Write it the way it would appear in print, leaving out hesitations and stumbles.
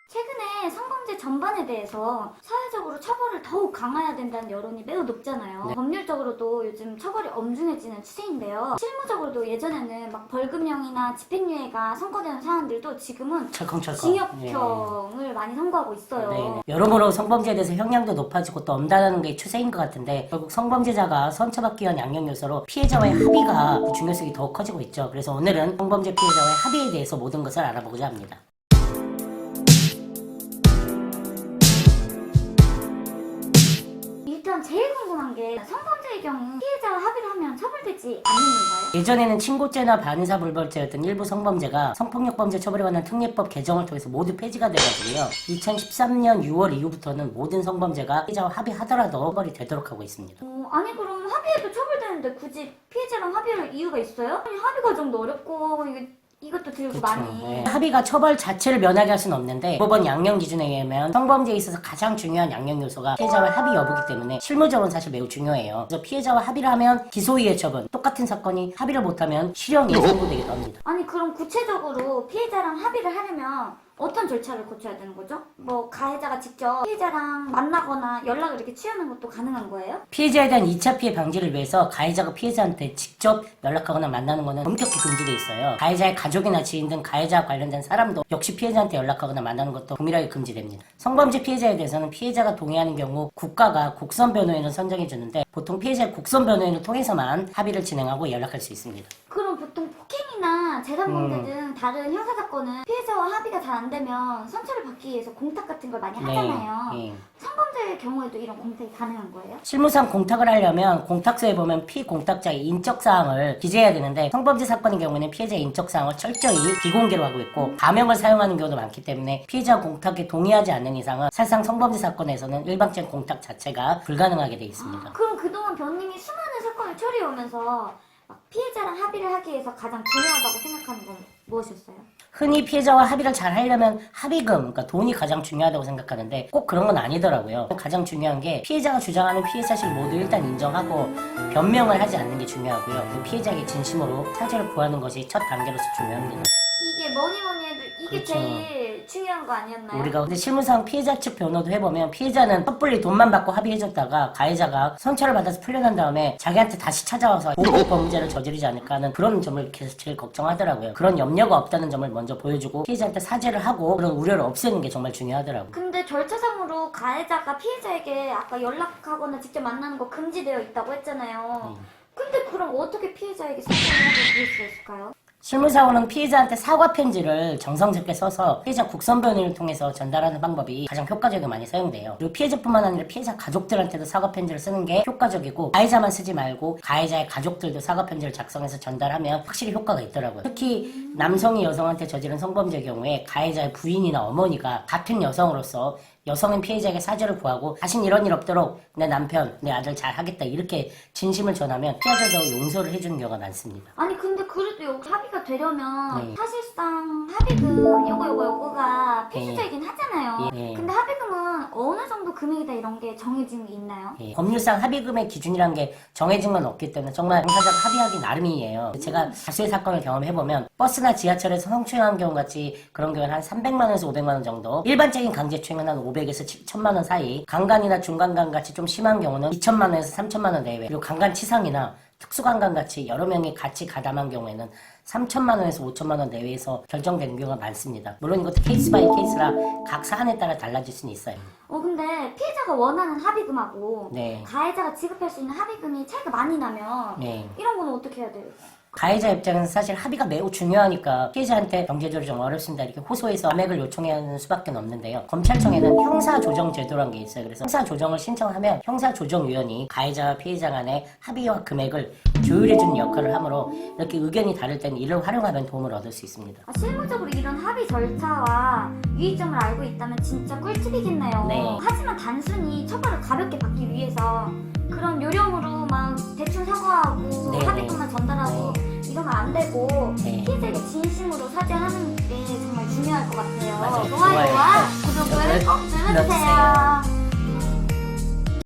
최근에 성범죄 전반에 대해서 사회적으로 처벌을 더욱 강화해야 된다는 여론이 매우 높잖아요. 네. 법률적으로도 요즘 처벌이 엄중해지는 추세인데요. 실무적으로도 예전에는 막 벌금형이나 집행유예가 선고되는 사안들도 지금은 철컹철컹 징역형을 많이 선고하고 있어요. 네. 여러모로 성범죄에 대해서 형량도 높아지고 또 엄단하는 게 추세인 것 같은데 결국 성범죄자가 선처받기 위한 양형 요소로 피해자와의 합의가 중요성이 더욱 커지고 있죠. 그래서 오늘은 성범죄 피해자와의 합의에 대해서 모든 것을 알아보고자 합니다. 일단 제일 궁금한 게 성범죄의 경우 피해자와 합의를 하면 처벌되지 않는 건가요? 예전에는 친고죄나 반의사불벌죄였던 일부 성범죄가 성폭력범죄 처벌에 관한 특례법 개정을 통해서 모두 폐지가 돼가지고요. 2013년 6월 이후부터는 모든 성범죄가 피해자와 합의하더라도 처벌이 되도록 하고 있습니다. 아니 그럼 합의해도 처벌되는데 굳이 피해자랑 합의할 이유가 있어요? 아니 합의 과정도 어렵고 이것도 들고 많이 네. 합의가 처벌 자체를 면하게 할 수는 없는데 법원 양형 기준에 의하면 성범죄에 있어서 가장 중요한 양형 요소가 피해자와 합의 여부기 때문에 실무적으로는 사실 매우 중요해요. 그래서 피해자와 합의를 하면 기소유예 처분, 똑같은 사건이 합의를 못하면 실형이 선고되기도 합니다. 아니 그럼 구체적으로 피해자랑 합의를 하려면 어떤 절차를 거쳐야 되는 거죠? 뭐 가해자가 직접 피해자랑 만나거나 연락을 이렇게 취하는 것도 가능한 거예요? 피해자에 대한 2차 피해 방지를 위해서 가해자가 피해자한테 직접 연락하거나 만나는 것은 엄격히 금지되어 있어요. 가해자의 가족이나 지인 등 가해자와 관련된 사람도 역시 피해자한테 연락하거나 만나는 것도 동일하게 금지됩니다. 성범죄 피해자에 대해서는 피해자가 동의하는 경우 국가가 국선 변호인을 선정해 주는데 보통 피해자의 국선 변호인을 통해서만 합의를 진행하고 연락할 수 있습니다. 그럼 보통 폭행이나 재산범죄 등 다른 형사사건은 피해자와 합의가 잘 안 되면 선처를 받기 위해서 공탁 같은 걸 많이 하잖아요. 네. 성범죄의 경우에도 이런 공탁이 가능한 거예요? 실무상 공탁을 하려면 공탁서에 보면 피공탁자의 인적사항을 기재해야 되는데 성범죄 사건의 경우에는 피해자의 인적사항을 철저히 비공개로 하고 있고 가명을 사용하는 경우도 많기 때문에 피해자 공탁에 동의하지 않는 이상은 사실상 성범죄 사건에서는 일방적인 공탁 자체가 불가능하게 되어 있습니다. 그럼 그동안 변님이 수많은 사건을 처리해오면서 피해자랑 합의를 하기 위해서 가장 중요하다고 생각하는 건 무엇이었어요? 흔히 피해자와 합의를 잘 하려면 합의금, 그러니까 돈이 가장 중요하다고 생각하는데 꼭 그런 건 아니더라고요. 가장 중요한 게 피해자가 주장하는 피해 사실 모두 일단 인정하고 변명을 하지 않는 게 중요하고요. 피해자에게 진심으로 사죄를 구하는 것이 첫 단계로서 중요합니다. 이게 뭐니 해도 이게 그렇죠. 제일 중요한 거 아니었나요? 우리가 근데 실무상 피해자 측 변호도 해보면 피해자는 섣불리 돈만 받고 합의해줬다가 가해자가 선처를 받아서 풀려난 다음에 자기한테 다시 찾아와서 보복 범죄를 저지르지 않을까 하는 그런 점을 계속 제일 걱정하더라고요. 그런 염려가 없다는 점을 먼저 보여주고 피해자한테 사죄를 하고 그런 우려를 없애는 게 정말 중요하더라고요. 근데 절차상으로 가해자가 피해자에게 아까 연락하거나 직접 만나는 거 금지되어 있다고 했잖아요. 근데 그럼 어떻게 피해자에게 사죄를 하고 그럴 수 있을까요? 실무상으로는 피해자한테 사과 편지를 정성스럽게 써서 피해자 국선 변호를 통해서 전달하는 방법이 가장 효과적이고 많이 사용돼요. 그리고 피해자뿐만 아니라 피해자 가족들한테도 사과 편지를 쓰는 게 효과적이고 가해자만 쓰지 말고 가해자의 가족들도 사과 편지를 작성해서 전달하면 확실히 효과가 있더라고요. 특히 남성이 여성한테 저지른 성범죄의 경우에 가해자의 부인이나 어머니가 같은 여성으로서 여성은 피해자에게 사죄를 구하고 다신 이런 일 없도록 내 남편, 내 아들 잘 하겠다 이렇게 진심을 전하면 피해자도 용서를 해주는 경우가 많습니다. 아니 근데 그래도 여기 합의가 되려면 네. 사실상 합의금 요거가 필수적이긴 하잖아요. 네. 근데 합의금은 어느 정도 금액이다 이런 게 정해진 게 있나요? 법률상 합의금의 기준이란 게 정해진 건 없기 때문에 정말 당사자가 합의하기 나름이에요. 제가 다수의 사건을 경험해보면 버스나 지하철에서 성추행한 경우 같이 그런 경우는 한 300만 원에서 500만 원 정도, 일반적인 강제추행은 한 500에서 7천만 원 사이, 강간이나 중간간 같이 좀 심한 경우는 2천만 원에서 3천만 원 내외, 그리고 강간치상이나 특수강간 같이 여러 명이 같이 가담한 경우에는 3천만 원에서 5천만 원 내외에서 결정되는 경우가 많습니다. 물론 이것도 케이스 바이 케이스라 각 사안에 따라 달라질 수는 있어요. 근데 피해자가 원하는 합의금하고 네. 가해자가 지급할 수 있는 합의금이 차이가 많이 나면 네. 이런 거는 어떻게 해야 돼요? 가해자 입장에서 사실 합의가 매우 중요하니까 피해자한테 경제적으로 좀 어렵습니다 이렇게 호소해서 감액을 요청해야 하는 수밖에 없는데요. 검찰청에는 형사조정제도라는 게 있어요. 그래서 형사조정을 신청하면 형사조정위원이 가해자와 피해자 간의 합의와 금액을 조율해주는 역할을 하므로 이렇게 의견이 다를 때는 이를 활용하면 도움을 얻을 수 있습니다. 실무적으로 이런 합의 절차와 유의점을 알고 있다면 진짜 꿀팁이겠네요. 네. 하지만 단순히 처벌을 가볍게 받기 위해서 그런 요령으로 막 대충 사과하고 네. 합의금만 전달하고 이러면 안 되고 네. 피해자에게 진심으로 사죄하는 게 정말 중요할 것 같아요. 맞아요. 좋아요와 좋아요. 구독을 꼭 눌러주세요. 눌러주세요.